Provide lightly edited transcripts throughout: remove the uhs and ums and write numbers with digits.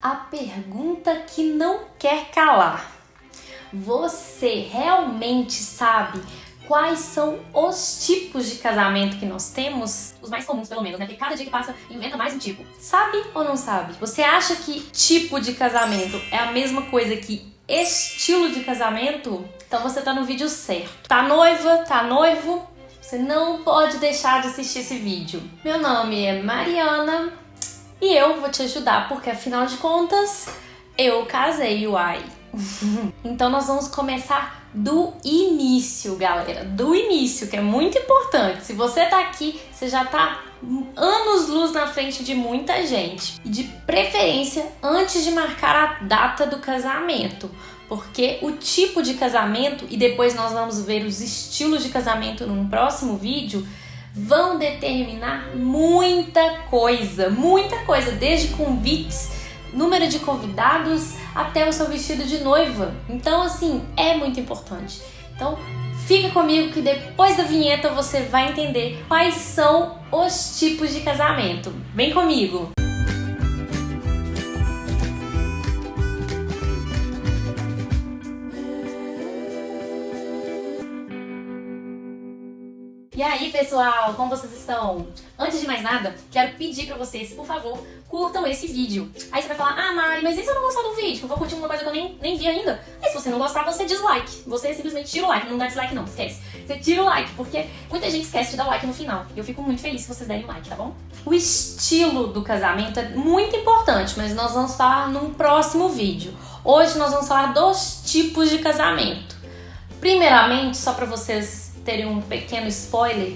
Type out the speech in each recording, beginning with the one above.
A pergunta que não quer calar. Você realmente sabe quais são os tipos de casamento que nós temos? Os mais comuns, pelo menos, né? Porque cada dia que passa, inventa mais um tipo. Sabe ou não sabe? Você acha que tipo de casamento é a mesma coisa que estilo de casamento? Então você tá no vídeo certo. Tá noiva? Tá noivo? Você não pode deixar de assistir esse vídeo. Meu nome é Mariana e eu vou te ajudar, porque afinal de contas, eu casei, uai. Então nós vamos começar do início, galera. Do início, que é muito importante. Se você tá aqui, você já tá anos-luz na frente de muita gente. E de preferência, antes de marcar a data do casamento. Porque o tipo de casamento, e depois nós vamos ver os estilos de casamento num próximo vídeo, vão determinar muita coisa, desde convites, número de convidados, até o seu vestido de noiva. Então, assim, é muito importante. Então, fica comigo que depois da vinheta você vai entender quais são os tipos de casamento. Vem comigo! E aí, pessoal, como vocês estão? Antes de mais nada, quero pedir pra vocês, por favor, curtam esse vídeo. Aí você vai falar, ah, Mari, mas e se eu não gostar do vídeo? Eu vou curtir uma coisa que eu nem vi ainda. Aí se você não gostar, você dislike. Você simplesmente tira o like, não dá dislike não, esquece. Você tira o like, porque muita gente esquece de dar like no final. E eu fico muito feliz se vocês derem like, tá bom? O estilo do casamento é muito importante, mas nós vamos falar num próximo vídeo. Hoje nós vamos falar dos tipos de casamento. Primeiramente, só pra vocês terem um pequeno spoiler,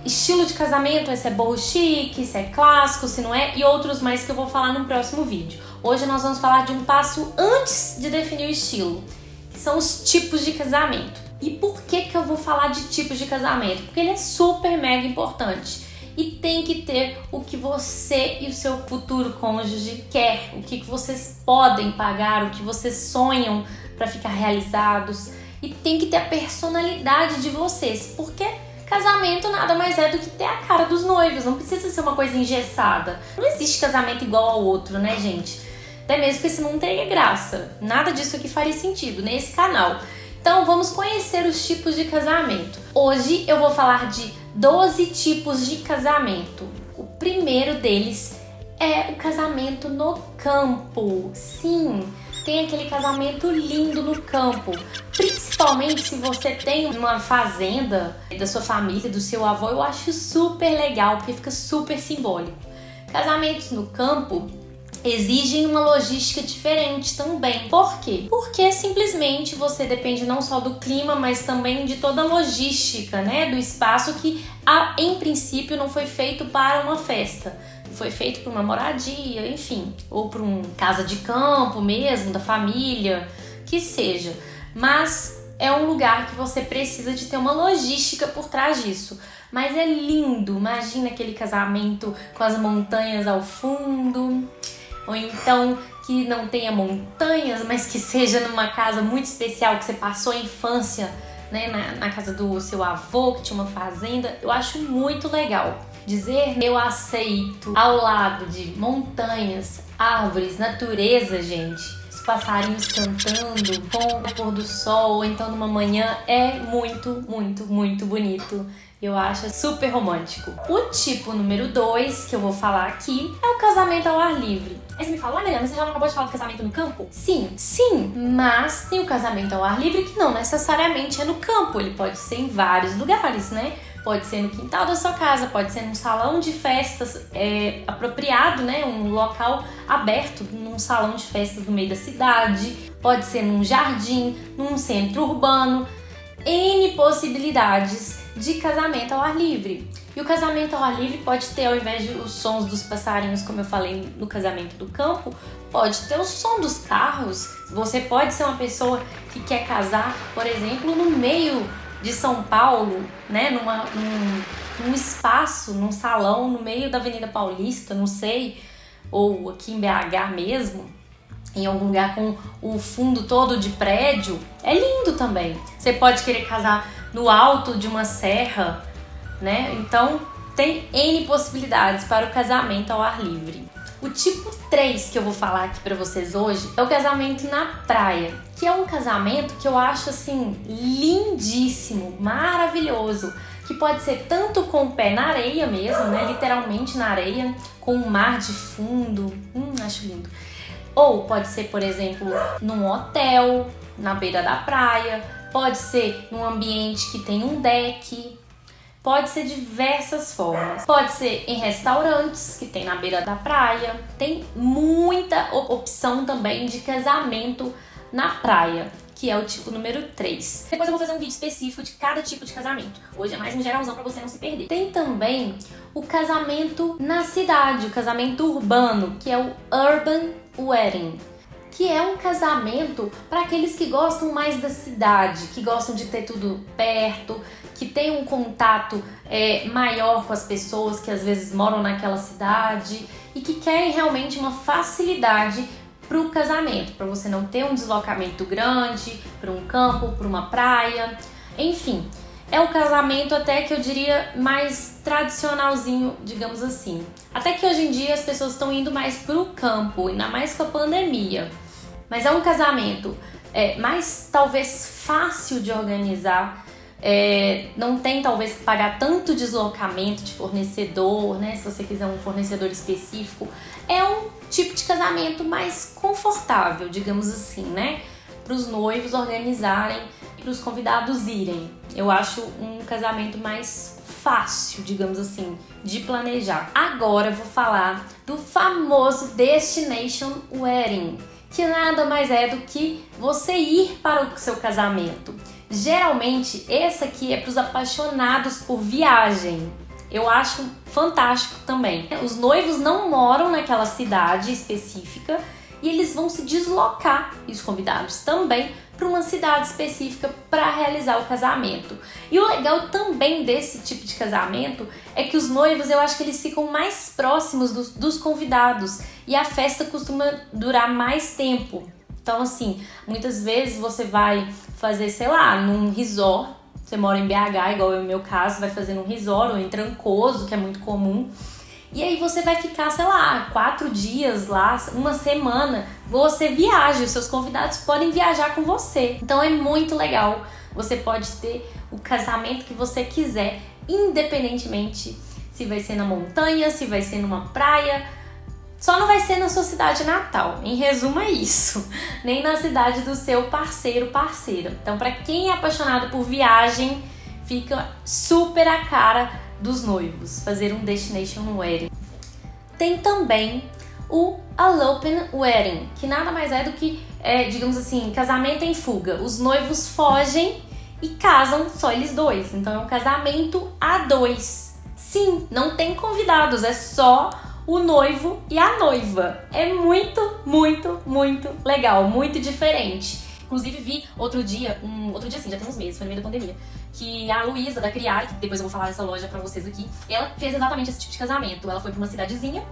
estilo de casamento, se é boho chique, se é clássico, se não é, e outros mais que eu vou falar no próximo vídeo. Hoje nós vamos falar de um passo antes de definir o estilo, que são os tipos de casamento. E por que eu vou falar de tipos de casamento? Porque ele é super mega importante e tem que ter o que você e o seu futuro cônjuge quer, o que vocês podem pagar, o que vocês sonham para ficar realizados. E tem que ter a personalidade de vocês, porque casamento nada mais é do que ter a cara dos noivos, não precisa ser uma coisa engessada. Não existe casamento igual ao outro, né, gente? Até mesmo porque senão não teria graça. Nada disso aqui faria sentido nesse canal. Então vamos conhecer os tipos de casamento. Hoje eu vou falar de 12 tipos de casamento. O primeiro deles é o casamento no campo. Sim, tem aquele casamento lindo no campo. Principalmente se você tem uma fazenda da sua família, do seu avô, eu acho super legal, porque fica super simbólico. Casamentos no campo exigem uma logística diferente também. Por quê? Porque simplesmente você depende não só do clima, mas também de toda a logística, né? Do espaço que, em princípio, não foi feito para uma festa. Foi feito para uma moradia, enfim, ou para uma casa de campo mesmo, da família, que seja. Mas é um lugar que você precisa de ter uma logística por trás disso. Mas é lindo, imagina aquele casamento com as montanhas ao fundo, ou então que não tenha montanhas, mas que seja numa casa muito especial que você passou a infância, né, na casa do seu avô, que tinha uma fazenda. Eu acho muito legal. Dizer eu aceito ao lado de montanhas, árvores, natureza, gente, os passarinhos cantando com o pôr do sol, ou então numa manhã, é muito, muito, muito bonito. Eu acho super romântico. O tipo número 2 que eu vou falar aqui é o casamento ao ar livre. Aí você me fala, Mariana, você já não acabou de falar do casamento no campo? Sim, mas tem o casamento ao ar livre que não necessariamente é no campo, ele pode ser em vários lugares, né? Pode ser no quintal da sua casa, pode ser num salão de festas apropriado, né? Um local aberto, num salão de festas no meio da cidade. Pode ser num jardim, num centro urbano. N possibilidades de casamento ao ar livre. E o casamento ao ar livre pode ter, ao invés de os sons dos passarinhos, como eu falei no casamento do campo, pode ter o som dos carros. Você pode ser uma pessoa que quer casar, por exemplo, no meio de São Paulo, né, num espaço, num salão no meio da Avenida Paulista, não sei, ou aqui em BH mesmo, em algum lugar com o fundo todo de prédio, é lindo também. Você pode querer casar no alto de uma serra, né? Então tem N possibilidades para o casamento ao ar livre. O tipo 3 que eu vou falar aqui pra vocês hoje é o casamento na praia, que é um casamento que eu acho assim lindíssimo, maravilhoso, que pode ser tanto com o pé na areia mesmo, né, literalmente na areia, com o mar de fundo, acho lindo. Ou pode ser, por exemplo, num hotel, na beira da praia, pode ser num ambiente que tem um deck, pode ser diversas formas. Pode ser em restaurantes que tem na beira da praia. Tem muita opção também de casamento na praia, que é o tipo número 3. Depois eu vou fazer um vídeo específico de cada tipo de casamento. Hoje é mais um geralzão pra você não se perder. Tem também o casamento na cidade, o casamento urbano, que é o Urban Wedding, que é um casamento para aqueles que gostam mais da cidade, que gostam de ter tudo perto, que tem um contato maior com as pessoas que às vezes moram naquela cidade e que querem realmente uma facilidade para o casamento, para você não ter um deslocamento grande para um campo, para uma praia, enfim. É um casamento até que eu diria mais tradicionalzinho, digamos assim. Até que hoje em dia as pessoas estão indo mais pro campo, ainda mais com a pandemia. Mas é um casamento mais talvez fácil de organizar. Não tem talvez que pagar tanto deslocamento de fornecedor, né? Se você quiser um fornecedor específico. É um tipo de casamento mais confortável, digamos assim, né? Para os noivos organizarem, para os convidados irem. Eu acho um casamento mais fácil, digamos assim, de planejar. Agora eu vou falar do famoso Destination Wedding, que nada mais é do que você ir para o seu casamento. Geralmente, esse aqui é para os apaixonados por viagem. Eu acho fantástico também. Os noivos não moram naquela cidade específica e eles vão se deslocar, e os convidados também, para uma cidade específica para realizar o casamento. E o legal também desse tipo de casamento é que os noivos, eu acho que eles ficam mais próximos dos convidados e a festa costuma durar mais tempo. Então, assim, muitas vezes você vai fazer, sei lá, num resort, você mora em BH, igual é o meu caso, vai fazer num resort ou em Trancoso, que é muito comum. E aí você vai ficar, sei lá, 4 dias lá, uma semana, você viaja, os seus convidados podem viajar com você. Então é muito legal, você pode ter o casamento que você quiser, independentemente se vai ser na montanha, se vai ser numa praia, só não vai ser na sua cidade natal, em resumo é isso, nem na cidade do seu parceiro, parceira. Então para quem é apaixonado por viagem, fica super a cara dos noivos, fazer um Destination Wedding. Tem também o Elopement Wedding, que nada mais é do que, digamos assim, casamento em fuga. Os noivos fogem e casam só eles dois. Então é um casamento a dois. Sim, não tem convidados, é só o noivo e a noiva. É muito, muito, muito legal, muito diferente. Inclusive vi outro dia assim, já tem uns meses, foi no meio da pandemia, que a Luísa da Criar, que depois eu vou falar dessa loja pra vocês aqui, ela fez exatamente esse tipo de casamento. Ela foi pra uma cidadezinha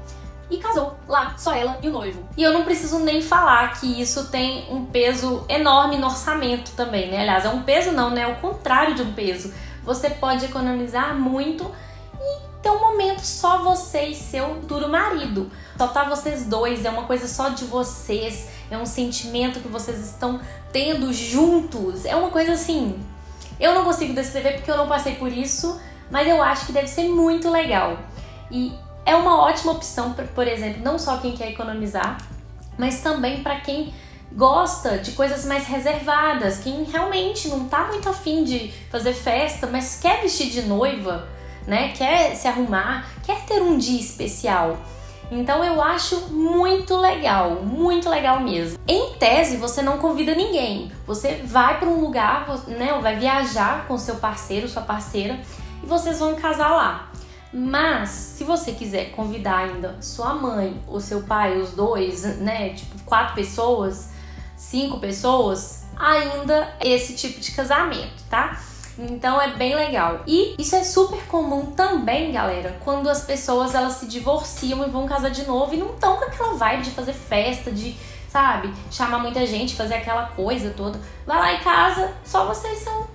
e casou lá, só ela e o noivo. E eu não preciso nem falar que isso tem um peso enorme no orçamento também, né? Aliás, é um peso não, né? É o contrário de um peso. Você pode economizar muito e ter um momento só você e seu futuro marido. Só tá vocês dois, é uma coisa só de vocês, é um sentimento que vocês estão tendo juntos. É uma coisa assim, eu não consigo descrever porque eu não passei por isso, mas eu acho que deve ser muito legal. E é uma ótima opção, por exemplo, não só quem quer economizar, mas também para quem gosta de coisas mais reservadas, quem realmente não tá muito afim de fazer festa, mas quer vestir de noiva, né? Quer se arrumar, quer ter um dia especial. Então eu acho muito legal mesmo. Em tese, você não convida ninguém. Você vai para um lugar, né, vai viajar com seu parceiro, sua parceira, e vocês vão casar lá. Mas, se você quiser convidar ainda sua mãe ou seu pai, os dois, né, tipo 4 pessoas, 5 pessoas, ainda esse tipo de casamento, tá? Então é bem legal. E isso é super comum também, galera, quando as pessoas elas se divorciam e vão casar de novo e não estão com aquela vibe de fazer festa, de, sabe, chamar muita gente, fazer aquela coisa toda. Vai lá e casa, só vocês são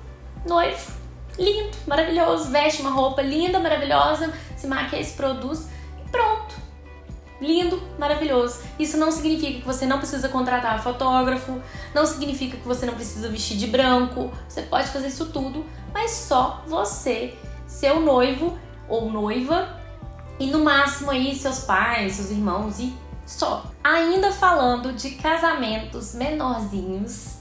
noivo, lindo, maravilhoso, veste uma roupa linda, maravilhosa, se maquia, se produz e pronto. lindo, maravilhoso. Isso não significa que você não precisa contratar fotógrafo, não significa que você não precisa vestir de branco. Você pode fazer isso tudo, mas só você, seu noivo ou noiva e no máximo aí seus pais, seus irmãos e só. Ainda falando de casamentos menorzinhos,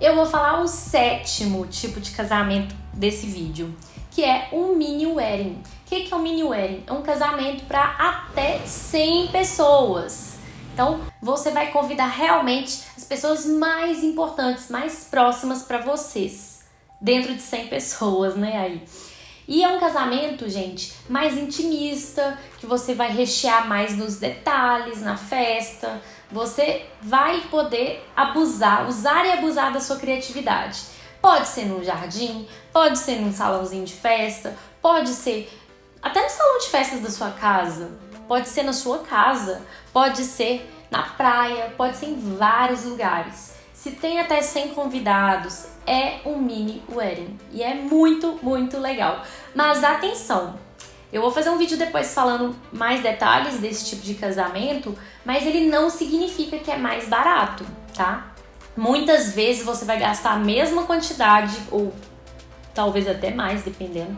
eu vou falar o 7º tipo de casamento desse vídeo, que é um mini wedding. O que é um mini wedding? É um casamento para até 100 pessoas. Então, você vai convidar realmente as pessoas mais importantes, mais próximas para vocês, dentro de 100 pessoas, né, aí. E é um casamento, gente, mais intimista, que você vai rechear mais nos detalhes, na festa. Você vai poder usar e abusar da sua criatividade. Pode ser num jardim, pode ser num salãozinho de festa, pode ser até no salão de festas da sua casa, pode ser na sua casa, pode ser na praia, pode ser em vários lugares. Se tem até 100 convidados, é um mini wedding e é muito, muito legal. Mas atenção, eu vou fazer um vídeo depois falando mais detalhes desse tipo de casamento, mas ele não significa que é mais barato, tá? Muitas vezes você vai gastar a mesma quantidade, ou talvez até mais, dependendo.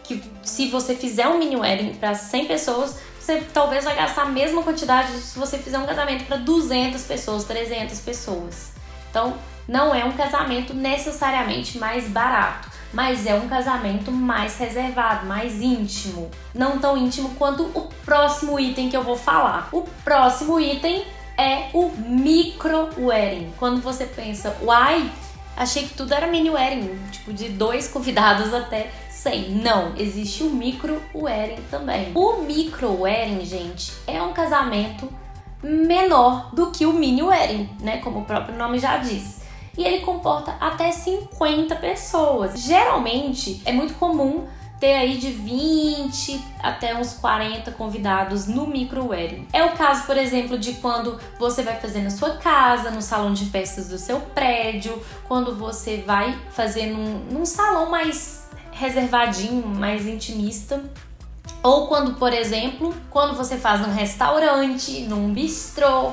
Que se você fizer um mini wedding para 100 pessoas, você talvez vai gastar a mesma quantidade se você fizer um casamento para 200 pessoas, 300 pessoas. Então, não é um casamento necessariamente mais barato, mas é um casamento mais reservado, mais íntimo. Não tão íntimo quanto o próximo item que eu vou falar. O próximo item é o micro wedding. Quando você pensa, uai, achei que tudo era mini wedding, tipo de 2 convidados até 100. Não, existe o micro wedding também. O micro wedding, gente, é um casamento menor do que o mini wedding, né? Como o próprio nome já diz. E ele comporta até 50 pessoas. Geralmente, é muito comum ter aí de 20 até uns 40 convidados no micro wedding. É o caso, por exemplo, de quando você vai fazer na sua casa, no salão de festas do seu prédio, quando você vai fazer num salão mais reservadinho, mais intimista. Ou quando, por exemplo, quando você faz num restaurante, num bistrô,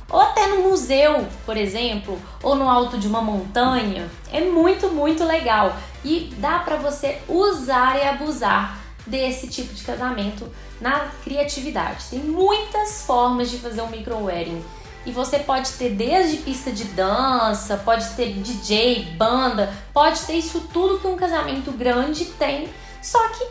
ou até no museu, por exemplo, ou no alto de uma montanha. É muito, muito legal. E dá para você usar e abusar desse tipo de casamento na criatividade. Tem muitas formas de fazer um micro wedding. E você pode ter desde pista de dança, pode ter DJ, banda, pode ter isso tudo que um casamento grande tem, só que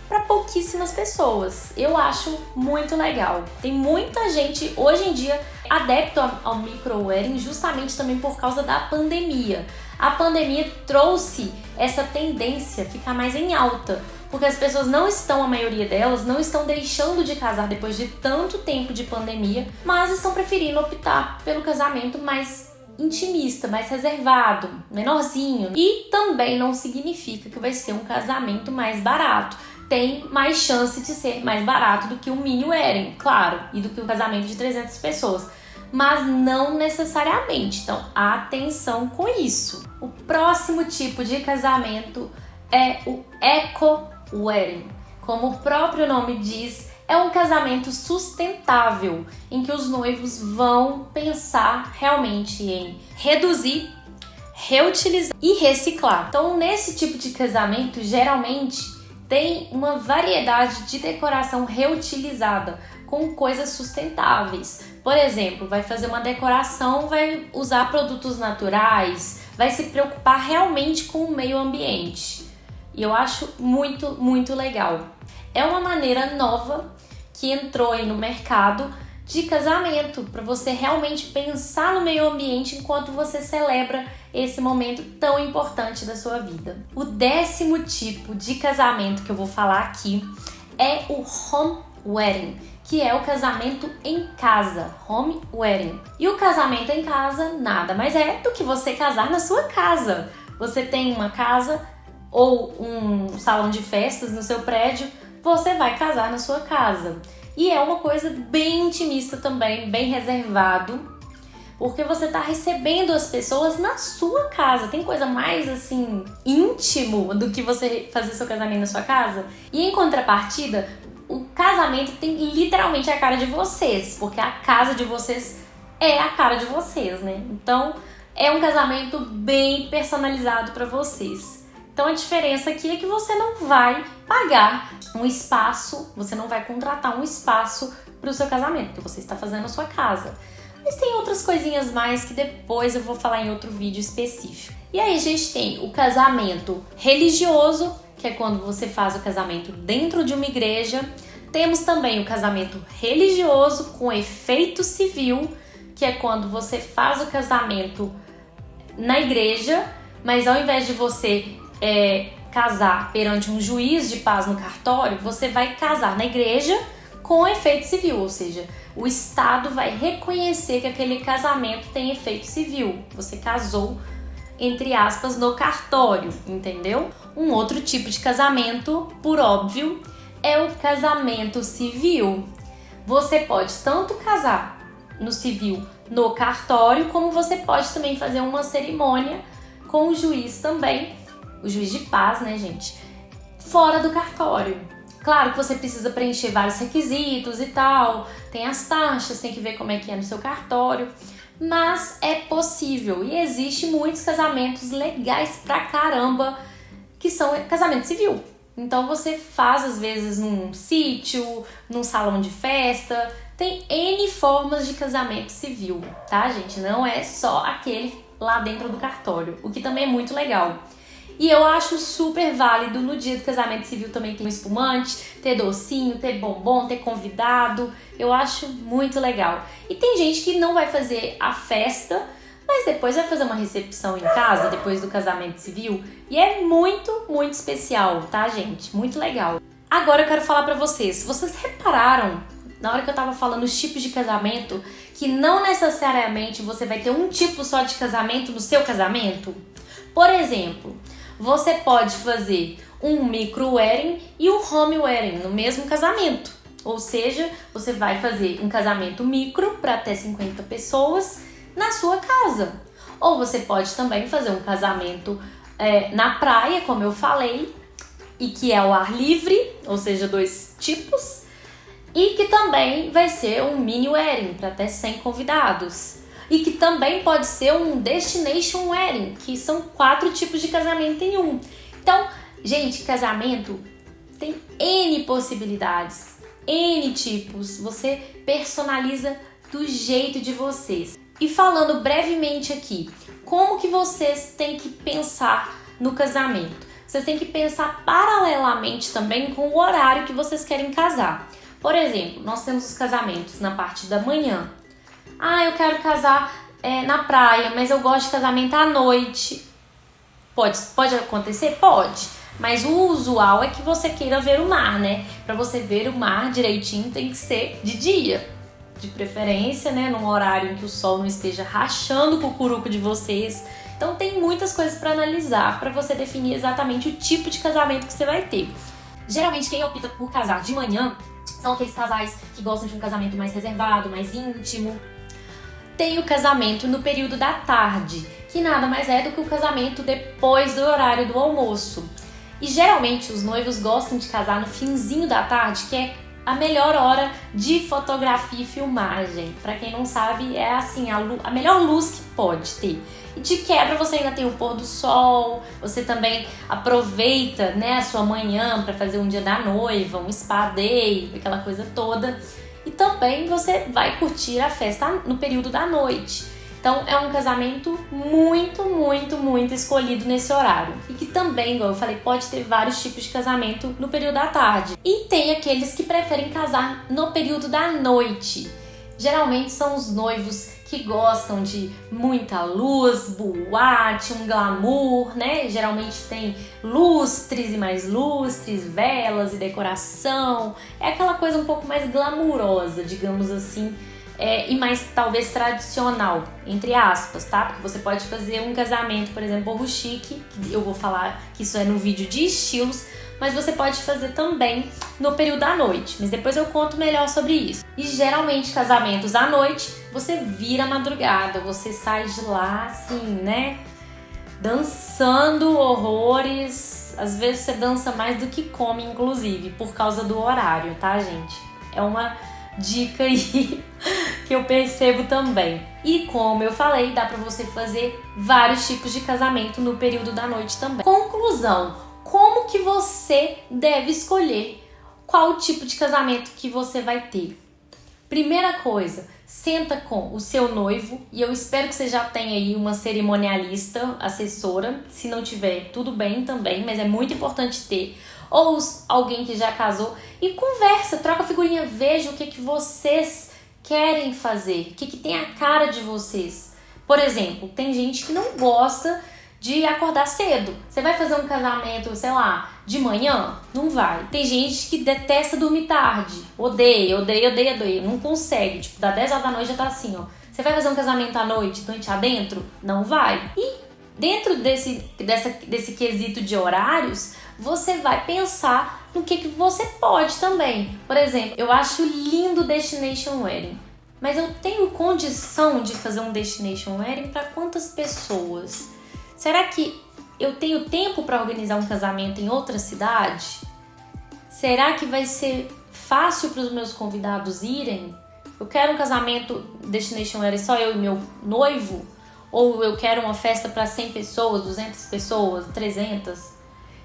para pouquíssimas pessoas. Eu acho muito legal. Tem muita gente hoje em dia adepto ao micro wedding justamente também por causa da pandemia. A pandemia trouxe essa tendência a ficar mais em alta, porque as pessoas não estão, a maioria delas, não estão deixando de casar depois de tanto tempo de pandemia, mas estão preferindo optar pelo casamento mais intimista, mais reservado, menorzinho. E também não significa que vai ser um casamento mais barato. Tem mais chance de ser mais barato do que um mini wedding, claro, e do que um casamento de 300 pessoas. Mas não necessariamente, então atenção com isso. O próximo tipo de casamento é o eco wedding. Como o próprio nome diz, é um casamento sustentável, em que os noivos vão pensar realmente em reduzir, reutilizar e reciclar. Então, nesse tipo de casamento, geralmente tem uma variedade de decoração reutilizada, com coisas sustentáveis. Por exemplo, vai fazer uma decoração, vai usar produtos naturais, vai se preocupar realmente com o meio ambiente. E eu acho muito, muito legal. É uma maneira nova que entrou aí no mercado de casamento, para você realmente pensar no meio ambiente enquanto você celebra esse momento tão importante da sua vida. O 10º tipo de casamento que eu vou falar aqui é o home wedding, que é o casamento em casa, home wedding. E o casamento em casa nada mais é do que você casar na sua casa. Você tem uma casa ou um salão de festas no seu prédio, você vai casar na sua casa. E é uma coisa bem intimista também, bem reservado, porque você está recebendo as pessoas na sua casa. Tem coisa mais, assim, íntimo do que você fazer seu casamento na sua casa? E em contrapartida, o casamento tem literalmente a cara de vocês, porque a casa de vocês é a cara de vocês, né? Então, é um casamento bem personalizado para vocês. Então, a diferença aqui é que você não vai pagar um espaço, você não vai contratar um espaço para o seu casamento, porque você está fazendo a sua casa. Mas tem outras coisinhas mais que depois eu vou falar em outro vídeo específico. E aí a gente tem o casamento religioso, que é quando você faz o casamento dentro de uma igreja. Temos também o casamento religioso com efeito civil, que é quando você faz o casamento na igreja, mas ao invés de você casar perante um juiz de paz no cartório, você vai casar na igreja com efeito civil, ou seja, o Estado vai reconhecer que aquele casamento tem efeito civil. Você casou, entre aspas, no cartório, entendeu? Um outro tipo de casamento, por óbvio, é o casamento civil. Você pode tanto casar no civil no cartório, como você pode também fazer uma cerimônia com o juiz também, o juiz de paz, né, gente? Fora do cartório. Claro que você precisa preencher vários requisitos e tal, tem as taxas, tem que ver como é que é no seu cartório, mas é possível e existe muitos casamentos legais pra caramba que são casamento civil. Então você faz às vezes num sítio, num salão de festa, tem N formas de casamento civil, tá, gente? Não é só aquele lá dentro do cartório, o que também é muito legal. E eu acho super válido no dia do casamento civil também ter um espumante, ter docinho, ter bombom, ter convidado. Eu acho muito legal. E tem gente que não vai fazer a festa, mas depois vai fazer uma recepção em casa, depois do casamento civil. E é muito, muito especial, tá, gente? Muito legal. Agora eu quero falar pra vocês. Vocês repararam, na hora que eu tava falando os tipos de casamento, que não necessariamente você vai ter um tipo só de casamento no seu casamento? Por exemplo, você pode fazer um micro wedding e um home wedding no mesmo casamento. Ou seja, você vai fazer um casamento micro para até 50 pessoas na sua casa. Ou você pode também fazer um casamento na praia, como eu falei, e que é ao ar livre, ou seja, 2 tipos. E que também vai ser um mini wedding para até 100 convidados. E que também pode ser um destination wedding, que são 4 tipos de casamento em um. Então, gente, casamento tem N possibilidades, N tipos. Você personaliza do jeito de vocês. E falando brevemente aqui, como que vocês têm que pensar no casamento? Vocês têm que pensar paralelamente também com o horário que vocês querem casar. Por exemplo, nós temos os casamentos na parte da manhã. Ah, eu quero casar na praia, mas eu gosto de casamento à noite. Pode acontecer? Pode. Mas o usual é que você queira ver o mar, né? Pra você ver o mar direitinho tem que ser de dia. De preferência, né? Num horário em que o sol não esteja rachando o cucuruco de vocês. Então tem muitas coisas pra analisar pra você definir exatamente o tipo de casamento que você vai ter. Geralmente quem opta por casar de manhã são aqueles casais que gostam de um casamento mais reservado, mais íntimo. Tem o casamento no período da tarde, que nada mais é do que o casamento depois do horário do almoço. E geralmente os noivos gostam de casar no finzinho da tarde, que é a melhor hora de fotografia e filmagem. Pra quem não sabe, é assim, a melhor luz que pode ter. E de quebra você ainda tem o pôr do sol, você também aproveita, né, a sua manhã para fazer um dia da noiva, um spa day, aquela coisa toda. E também você vai curtir a festa no período da noite. Então é um casamento muito, muito, muito escolhido nesse horário. E que também, igual eu falei, pode ter vários tipos de casamento no período da tarde. E tem aqueles que preferem casar no período da noite. Geralmente são os noivos que gostam de muita luz, boate, um glamour, né? Geralmente tem lustres e mais lustres, velas e decoração. É aquela coisa um pouco mais glamurosa, digamos assim, e mais talvez tradicional, entre aspas, tá? Porque você pode fazer um casamento, por exemplo, boho chique, que eu vou falar que isso é no vídeo de estilos, mas você pode fazer também no período da noite, mas depois eu conto melhor sobre isso. E geralmente casamentos à noite, você vira a madrugada, você sai de lá assim, né, dançando horrores, vezes. Às vezes você dança mais do que come, inclusive, por causa do horário, tá, gente? É uma dica aí que eu percebo também. E como eu falei, dá pra você fazer vários tipos de casamento no período da noite também. Conclusão, como que você deve escolher qual tipo de casamento que você vai ter? Primeira coisa, senta com o seu noivo, e eu espero que você já tenha aí uma cerimonialista, assessora. Se não tiver, tudo bem também, mas é muito importante ter. Ou alguém que já casou, e conversa, troca figurinha, veja o que vocês querem fazer, o que tem a cara de vocês. Por exemplo, tem gente que não gosta de acordar cedo. Você vai fazer um casamento, sei lá, de manhã? Não vai. Tem gente que detesta dormir tarde. Odeia, não consegue. Tipo, da 10 horas da noite já tá assim, ó. Você vai fazer um casamento à noite adentro? Não vai. E dentro desse quesito de horários, você vai pensar no que você pode também. Por exemplo, eu acho lindo o Destination Wedding. Mas eu tenho condição de fazer um Destination Wedding para quantas pessoas? Será que eu tenho tempo para organizar um casamento em outra cidade? Será que vai ser fácil para os meus convidados irem? Eu quero um casamento Destination Wedding só eu e meu noivo? Ou eu quero uma festa para 100 pessoas, 200 pessoas, 300?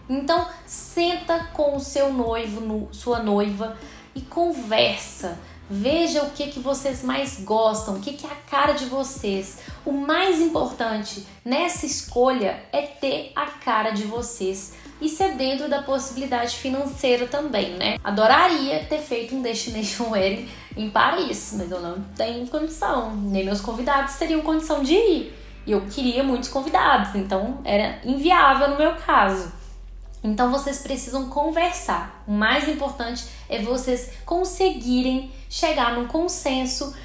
Então, senta com o seu noivo, sua noiva e conversa. Veja o que vocês mais gostam, o que é a cara de vocês. O mais importante nessa escolha é ter a cara de vocês. Isso é dentro da possibilidade financeira também, né? Adoraria ter feito um Destination Wedding em Paris, mas eu não tenho condição. Nem meus convidados teriam condição de ir. E eu queria muitos convidados, então era inviável no meu caso. Então vocês precisam conversar. O mais importante é vocês conseguirem chegar num consenso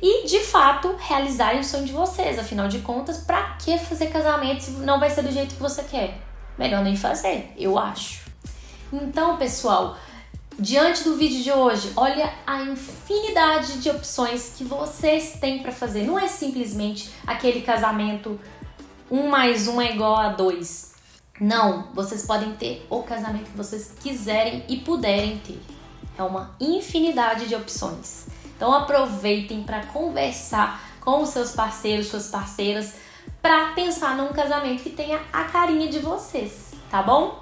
e, de fato, realizarem o sonho de vocês. Afinal de contas, pra que fazer casamento se não vai ser do jeito que você quer? Melhor nem fazer, eu acho. Então, pessoal, diante do vídeo de hoje, olha a infinidade de opções que vocês têm para fazer. Não é simplesmente aquele casamento 1 mais 1 é igual a 2. Não, vocês podem ter o casamento que vocês quiserem e puderem ter. É uma infinidade de opções. Então aproveitem para conversar com os seus parceiros, suas parceiras, para pensar num casamento que tenha a carinha de vocês, tá bom?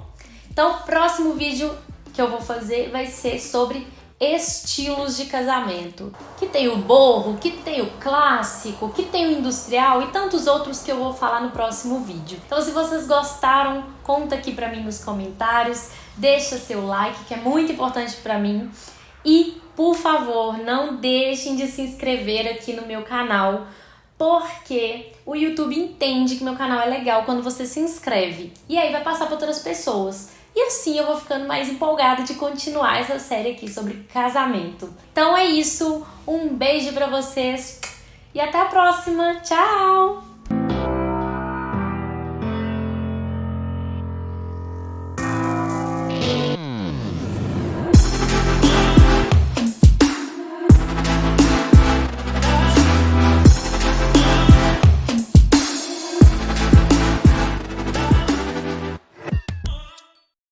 Então o próximo vídeo que eu vou fazer vai ser sobre estilos de casamento, que tem o boho, que tem o clássico, que tem o industrial e tantos outros que eu vou falar no próximo vídeo. Então se vocês gostaram, conta aqui pra mim nos comentários, deixa seu like, que é muito importante pra mim, e por favor, não deixem de se inscrever aqui no meu canal, porque o YouTube entende que meu canal é legal quando você se inscreve, e aí vai passar para outras pessoas. E assim eu vou ficando mais empolgada de continuar essa série aqui sobre casamento. Então é isso, um beijo pra vocês e até a próxima. Tchau!